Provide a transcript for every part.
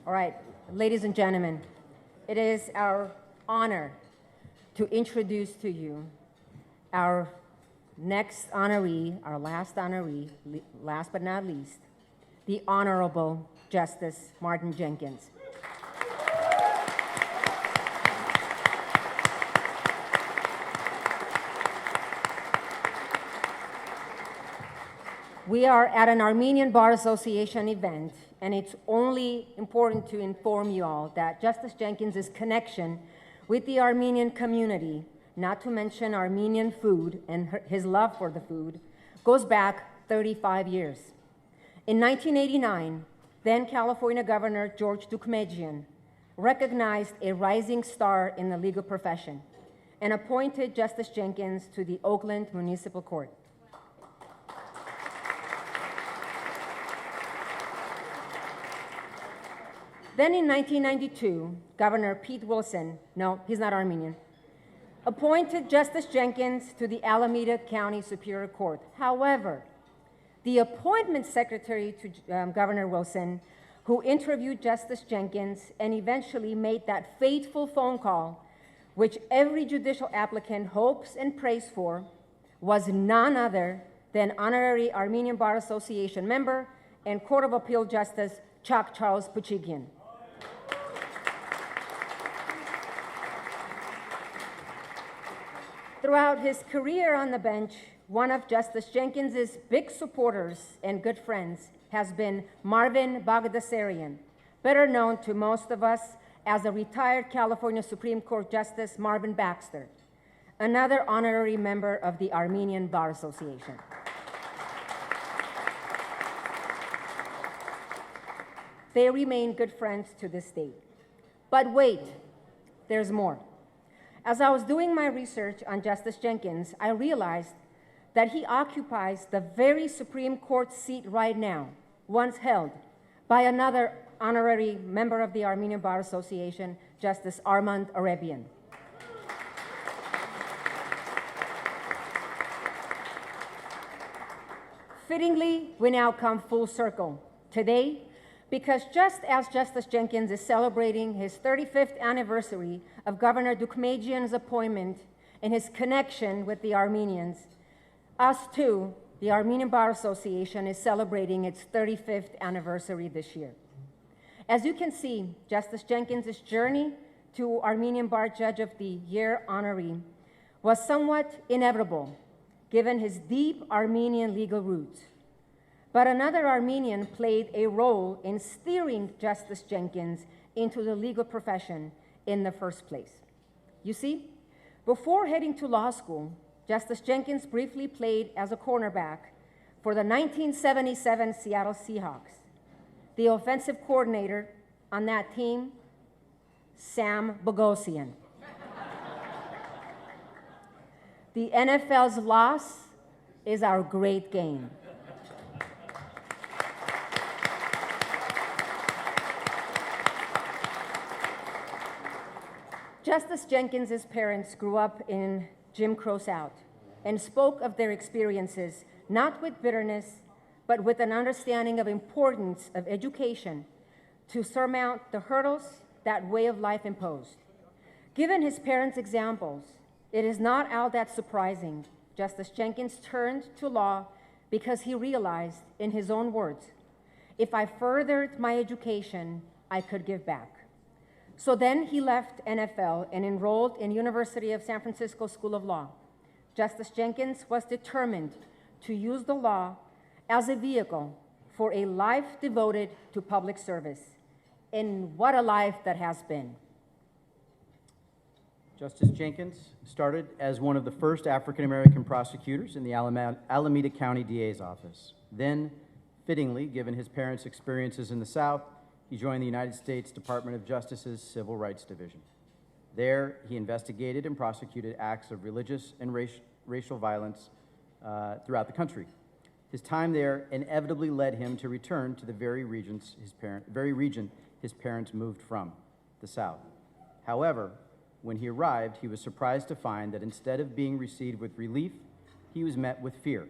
All right, ladies and gentlemen, it is our honor to introduce to you our next honoree, our last honoree, last but not least, the Honorable Justice Martin Jenkins. We are at an Armenian Bar Association event, and it's only important to inform you all that Justice Jenkins' connection with the Armenian community, not to mention Armenian food and his love for the food, goes back 35 years. In 1989, then California Governor George Deukmejian recognized a rising star in the legal profession and appointed Justice Jenkins to the Oakland Municipal Court. Then in 1992, Governor Pete Wilson, no, he's not Armenian, appointed Justice Jenkins to the Alameda County Superior Court. However, the appointment secretary to Governor Wilson, who interviewed Justice Jenkins and eventually made that fateful phone call, which every judicial applicant hopes and prays for, was none other than honorary Armenian Bar Association member and Court of Appeal Justice Chuck Charles Puchigian. Throughout his career on the bench, one of Justice Jenkins' big supporters and good friends has been Marvin Bagdasarian, better known to most of us as a retired California Supreme Court Justice Marvin Baxter, another honorary member of the Armenian Bar Association. They remain good friends to this day. But wait, there's more. As I was doing my research on Justice Jenkins, I realized that he occupies the very Supreme Court seat right now, once held by another honorary member of the Armenian Bar Association, Justice Armenui. Fittingly, we now come full circle today, because just as Justice Jenkins is celebrating his 35th anniversary of Governor Deukmejian's appointment and his connection with the Armenians, us too, the Armenian Bar Association, is celebrating its 35th anniversary this year. As you can see, Justice Jenkins' journey to Armenian Bar Judge of the Year honoree was somewhat inevitable, given his deep Armenian legal roots. But another Armenian played a role in steering Justice Jenkins into the legal profession in the first place. You see, before heading to law school, Justice Jenkins briefly played as a cornerback for the 1977 Seattle Seahawks. The offensive coordinator on that team, Sam Bogosian. The NFL's loss is our great gain. Justice Jenkins' parents grew up in Jim Crow South and spoke of their experiences not with bitterness, but with an understanding of importance of education to surmount the hurdles that way of life imposed. Given his parents' examples, it is not all that surprising Justice Jenkins turned to law because he realized, in his own words, if I furthered my education, I could give back. So then he left NFL and enrolled in University of San Francisco School of Law. Justice Jenkins was determined to use the law as a vehicle for a life devoted to public service. And what a life that has been. Justice Jenkins started as one of the first African-American prosecutors in the Alameda County DA's office. Then, fittingly, given his parents' experiences in the South, he joined the United States Department of Justice's Civil Rights Division. There, he investigated and prosecuted acts of religious and racial violence throughout the country. His time there inevitably led him to return to the very region his parents moved from, the South. However, when he arrived, he was surprised to find that instead of being received with relief, he was met with fear.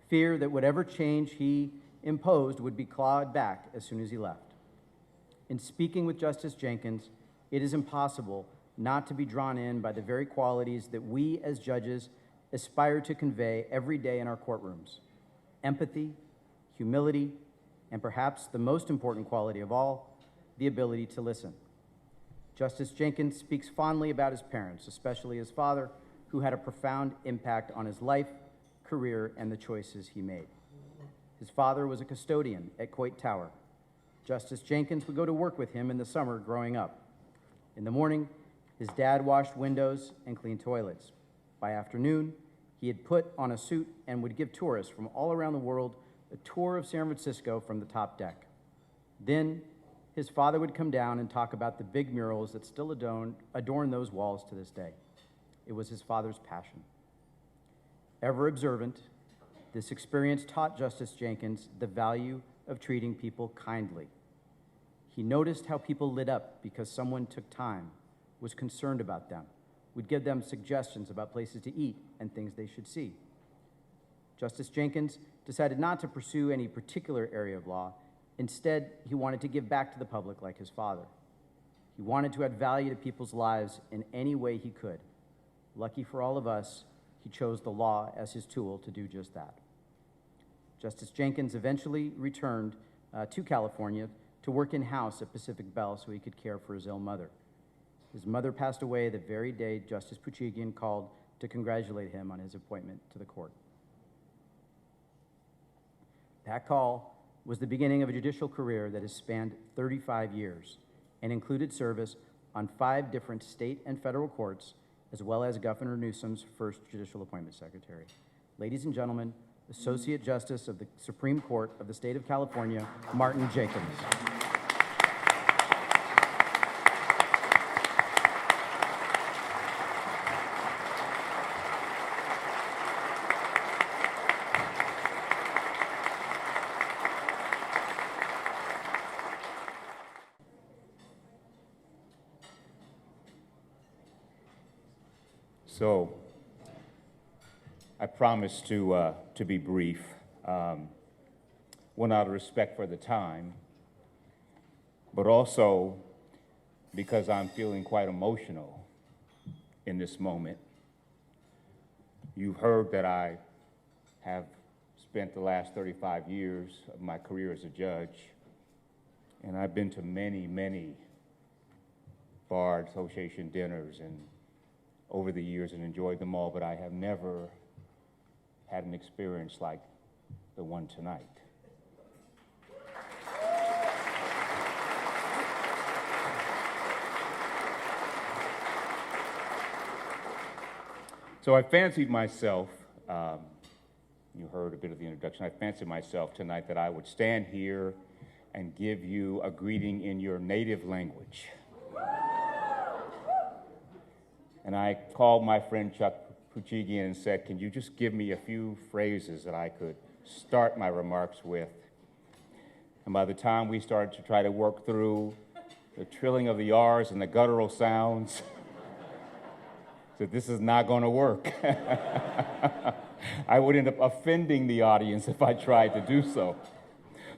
Fear that whatever change he imposed would be clawed back as soon as he left. In speaking with Justice Jenkins, it is impossible not to be drawn in by the very qualities that we as judges aspire to convey every day in our courtrooms: empathy, humility, and perhaps the most important quality of all, the ability to listen. Justice Jenkins speaks fondly about his parents, especially his father, who had a profound impact on his life, career, and the choices he made. His father was a custodian at Coit Tower. Justice Jenkins would go to work with him in the summer growing up. In the morning, his dad washed windows and cleaned toilets. By afternoon, he had put on a suit and would give tourists from all around the world a tour of San Francisco from the top deck. Then, his father would come down and talk about the big murals that still adorn those walls to this day. It was his father's passion. Ever observant, this experience taught Justice Jenkins the value of treating people kindly. He noticed how people lit up because someone took time, was concerned about them, would give them suggestions about places to eat and things they should see. Justice Jenkins decided not to pursue any particular area of law. Instead, he wanted to give back to the public like his father. He wanted to add value to people's lives in any way he could. Lucky for all of us, he chose the law as his tool to do just that. Justice Jenkins eventually returned to California to work in-house at Pacific Bell so he could care for his ill mother. His mother passed away the very day Justice Puchigian called to congratulate him on his appointment to the court. That call was the beginning of a judicial career that has spanned 35 years and included service on 5 different state and federal courts, as well as Governor Newsom's first judicial appointment secretary. Ladies and gentlemen, Associate Justice of the Supreme Court of the State of California, Martin Jenkins. So, I promise to be brief. One, out of respect for the time, but also because I'm feeling quite emotional in this moment. You've heard that I have spent the last 35 years of my career as a judge, and I've been to many, many Bar Association dinners and over the years and enjoyed them all, but I have never had an experience like the one tonight. So I fancied myself, you heard a bit of the introduction, I fancied myself tonight that I would stand here and give you a greeting in your native language. And I called my friend Chuck Puchigian and said, can you just give me a few phrases that I could start my remarks with? And by the time we started to try to work through the trilling of the R's and the guttural sounds, I said, this is not going to work. I would end up offending the audience if I tried to do so.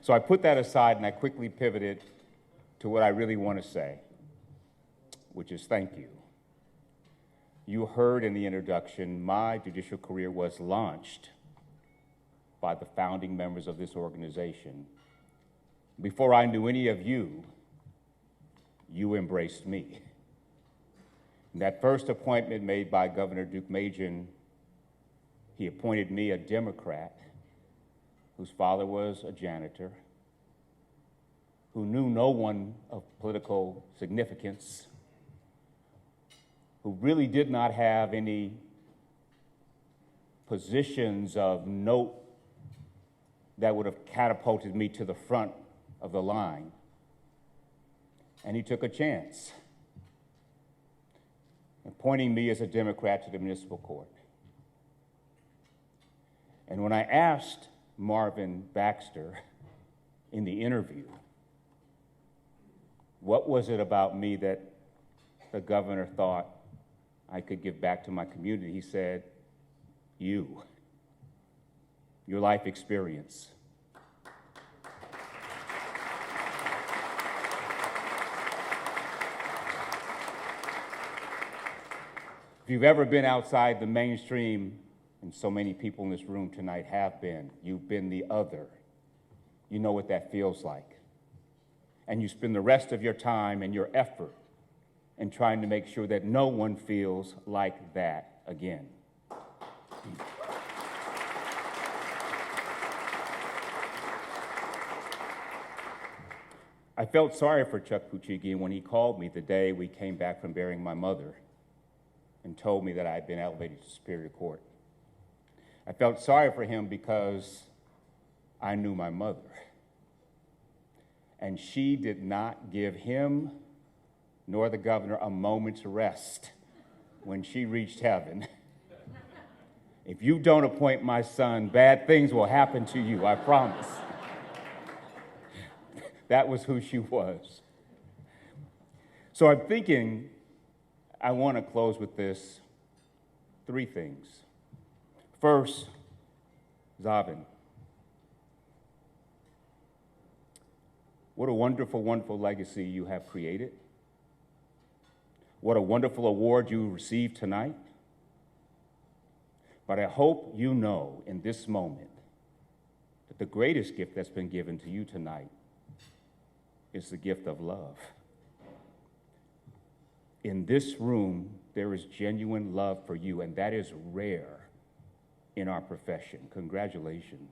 So I put that aside and I quickly pivoted to what I really want to say, which is thank you. You heard in the introduction, my judicial career was launched by the founding members of this organization. Before I knew any of you, you embraced me. And that first appointment made by Governor Deukmejian, he appointed me a Democrat whose father was a janitor, who knew no one of political significance, who really did not have any positions of note that would have catapulted me to the front of the line. And he took a chance, appointing me as a Democrat to the municipal court. And when I asked Marvin Baxter in the interview, what was it about me that the governor thought I could give back to my community, he said, your life experience. If you've ever been outside the mainstream, and so many people in this room tonight have been, you've been the other. You know what that feels like. And you spend the rest of your time and your effort in trying to make sure that no one feels like that again. I felt sorry for Chuck Puchigian when he called me the day we came back from burying my mother and told me that I had been elevated to Superior Court. I felt sorry for him because I knew my mother. And she did not give him nor the governor a moment's rest when she reached heaven. If you don't appoint my son, bad things will happen to you, I promise. That was who she was. So I'm thinking I want to close with this. 3 things. First, Zavin. What a wonderful, wonderful legacy you have created. What a wonderful award you received tonight. But I hope you know in this moment that the greatest gift that's been given to you tonight is the gift of love. In this room, there is genuine love for you, and that is rare in our profession. Congratulations.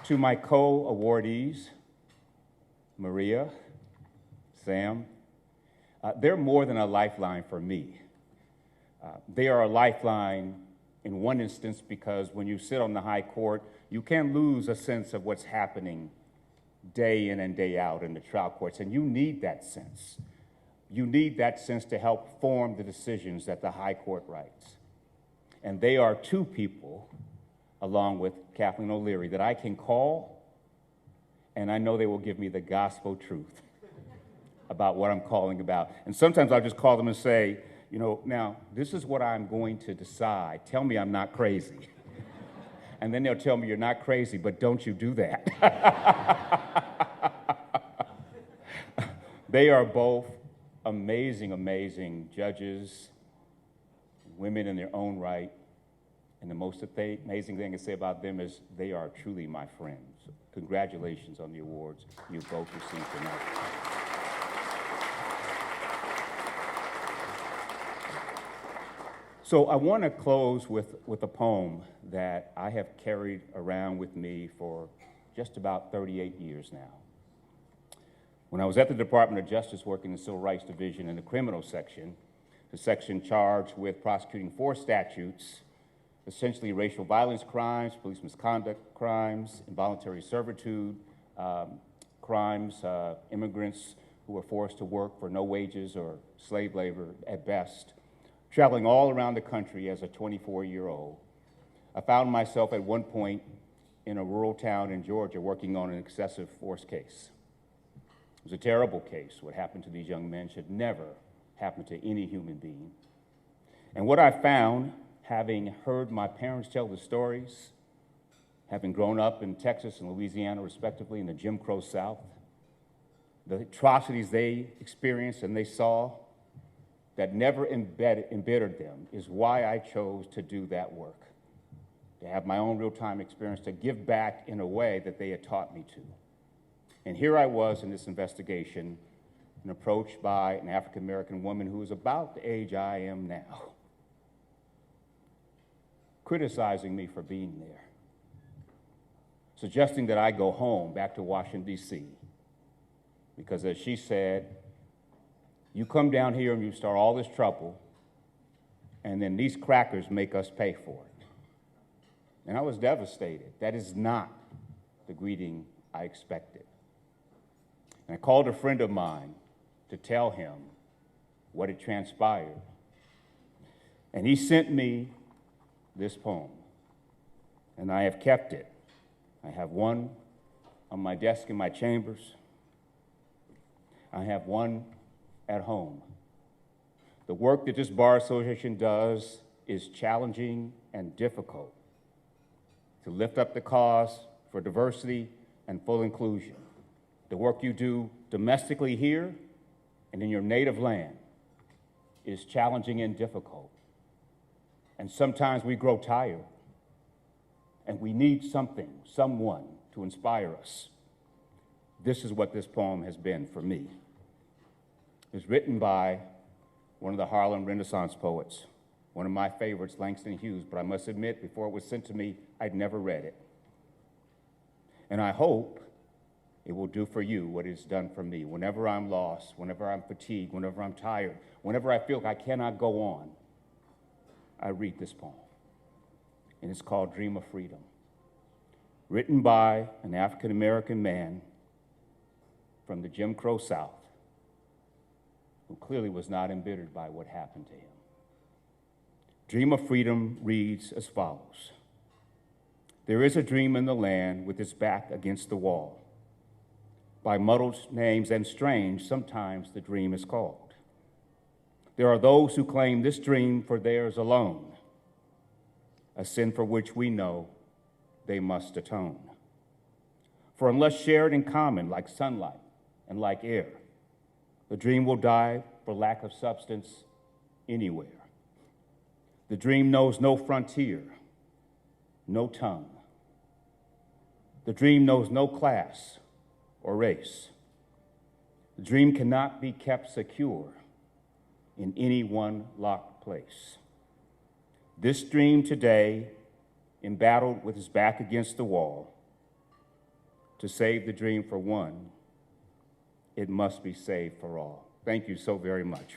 To my co-awardees, Maria, Sam, they're more than a lifeline for me. They are a lifeline in one instance because when you sit on the high court, you can lose a sense of what's happening day in and day out in the trial courts, and you need that sense. You need that sense to help form the decisions that the high court writes. And they are 2 people, along with Kathleen O'Leary, that I can call, and I know they will give me the gospel truth about what I'm calling about. And sometimes I'll just call them and say, you know, now, this is what I'm going to decide. Tell me I'm not crazy. And then they'll tell me you're not crazy, but don't you do that. They are both amazing, amazing judges, women in their own right. And the most amazing thing to say about them is they are truly my friends. Congratulations on the awards you both received tonight. So I want to close with a poem that I have carried around with me for just about 38 years now. When I was at the Department of Justice working in the Civil Rights Division in the criminal section, the section charged with prosecuting 4 statutes, essentially racial violence crimes, police misconduct crimes, involuntary servitude crimes, immigrants who were forced to work for no wages or slave labor at best. Traveling all around the country as a 24-year-old, I found myself at one point in a rural town in Georgia working on an excessive force case. It was a terrible case. What happened to these young men should never happen to any human being. And what I found, having heard my parents tell the stories, having grown up in Texas and Louisiana, respectively, in the Jim Crow South, the atrocities they experienced and they saw that never embittered them is why I chose to do that work, to have my own real-time experience, to give back in a way that they had taught me to. And here I was in this investigation, and approached by an African-American woman who was about the age I am now, criticizing me for being there, suggesting that I go home back to Washington, D.C., because as she said, you come down here and you start all this trouble, and then these crackers make us pay for it. And I was devastated. That is not the greeting I expected. And I called a friend of mine to tell him what had transpired. And he sent me this poem, and I have kept it. I have one on my desk in my chambers. I have one at home. The work that this Bar Association does is challenging and difficult to lift up the cause for diversity and full inclusion. The work you do domestically here and in your native land is challenging and difficult. And sometimes we grow tired, and we need something, someone to inspire us. This is what this poem has been for me. It was written by one of the Harlem Renaissance poets, one of my favorites, Langston Hughes, but I must admit, before it was sent to me, I'd never read it. And I hope it will do for you what it's done for me. Whenever I'm lost, whenever I'm fatigued, whenever I'm tired, whenever I feel like I cannot go on, I read this poem. And it's called Dream of Freedom. Written by an African-American man from the Jim Crow South, who clearly was not embittered by what happened to him. Dream of Freedom reads as follows. There is a dream in the land with its back against the wall. By muddled names and strange, sometimes the dream is called. There are those who claim this dream for theirs alone, a sin for which we know they must atone. For unless shared in common like sunlight and like air, the dream will die for lack of substance anywhere. The dream knows no frontier, no tongue. The dream knows no class or race. The dream cannot be kept secure in any one locked place. This dream today, embattled with his back against the wall, to save the dream for one, it must be saved for all. Thank you so very much.